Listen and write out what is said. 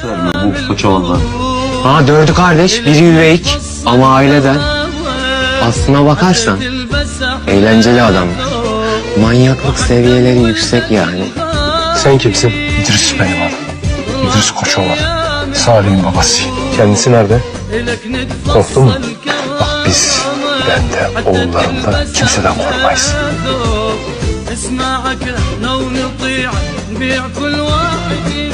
kardeşler mi bu Koçovalılar? Ha, 4'ü kardeş, biri üveyik ama aileden. Aslına bakarsan eğlenceli adamlar. Manyaklık seviyeleri yüksek yani. Sen kimsin? İdris benim adım. İdris Koçovalı. Salih'in babasıyım. Kendisi nerede? Korktu mu? Bak biz, ben de oğullarım da kimseden korkmayız. اسمعك لو نطيع نبيع كل واحد